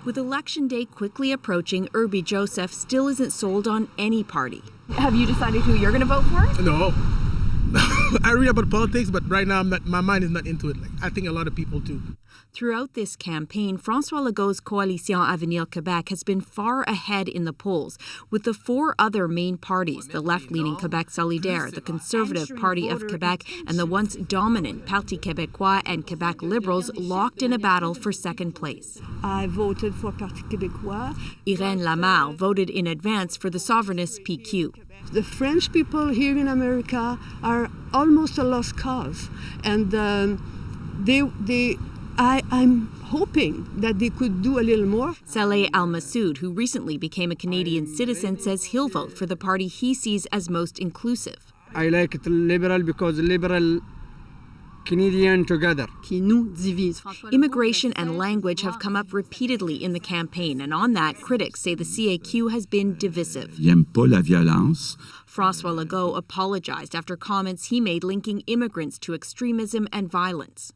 With Election Day quickly approaching, Irby Joseph still isn't sold on any party. Have you decided who you're going to vote for? No. I read about politics, but right now my mind is not into it. I think a lot of people do. Throughout this campaign, François Legault's coalition Avenir Quebec has been far ahead in the polls, with the four other main parties, the left-leaning Quebec Solidaire, the Conservative Party of Quebec, and the once dominant Parti Québécois and Quebec Liberals locked in a battle for second place. I voted for Parti Québécois. Irène Lamarre voted in advance for the sovereignist PQ. The French people here in America are almost a lost cause, and I'm hoping that they could do a little more. Saleh Al-Massoud, who recently became a Canadian citizen, says he'll vote for the party he sees as most inclusive. I like it liberal because liberal Canadian together. Qui nous divise. Immigration and language have come up repeatedly in the campaign, and on that, critics say the CAQ has been divisive. J'aime pas la violence. François Legault apologized after comments he made linking immigrants to extremism and violence.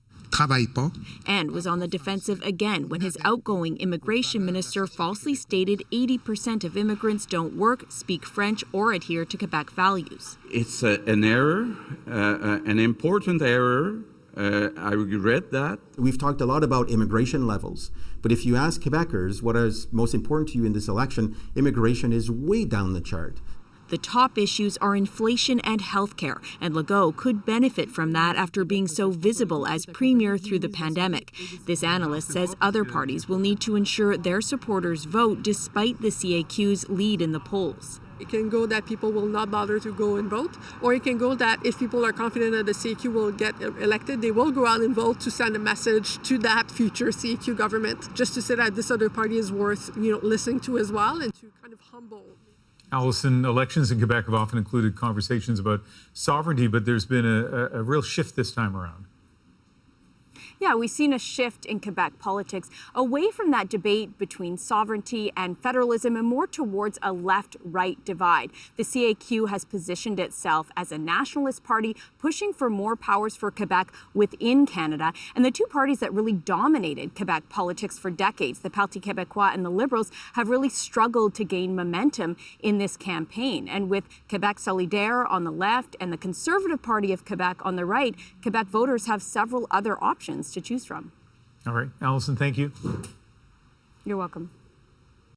And was on the defensive again when his outgoing immigration minister falsely stated 80% of immigrants don't work, speak French, or adhere to Quebec values. It's an error, an important error. I regret that. We've talked a lot about immigration levels, but if you ask Quebecers what is most important to you in this election, immigration is way down the chart. The top issues are inflation and healthcare, and Legault could benefit from that after being so visible as premier through the pandemic. This analyst says other parties will need to ensure their supporters vote despite the CAQ's lead in the polls. It can go that people will not bother to go and vote, or it can go that if people are confident that the CAQ will get elected, they will go out and vote to send a message to that future CAQ government, just to say that this other party is worth, listening to as well, and to kind of humble. Allison, elections in Quebec have often included conversations about sovereignty, but there's been a real shift this time around. Yeah, we've seen a shift in Quebec politics away from that debate between sovereignty and federalism and more towards a left-right divide. The CAQ has positioned itself as a nationalist party, pushing for more powers for Quebec within Canada. And the two parties that really dominated Quebec politics for decades, the Parti Québécois and the Liberals, have really struggled to gain momentum in this campaign. And with Quebec Solidaire on the left and the Conservative Party of Quebec on the right, Quebec voters have several other options to choose from. All right, Allison, thank you. You're welcome.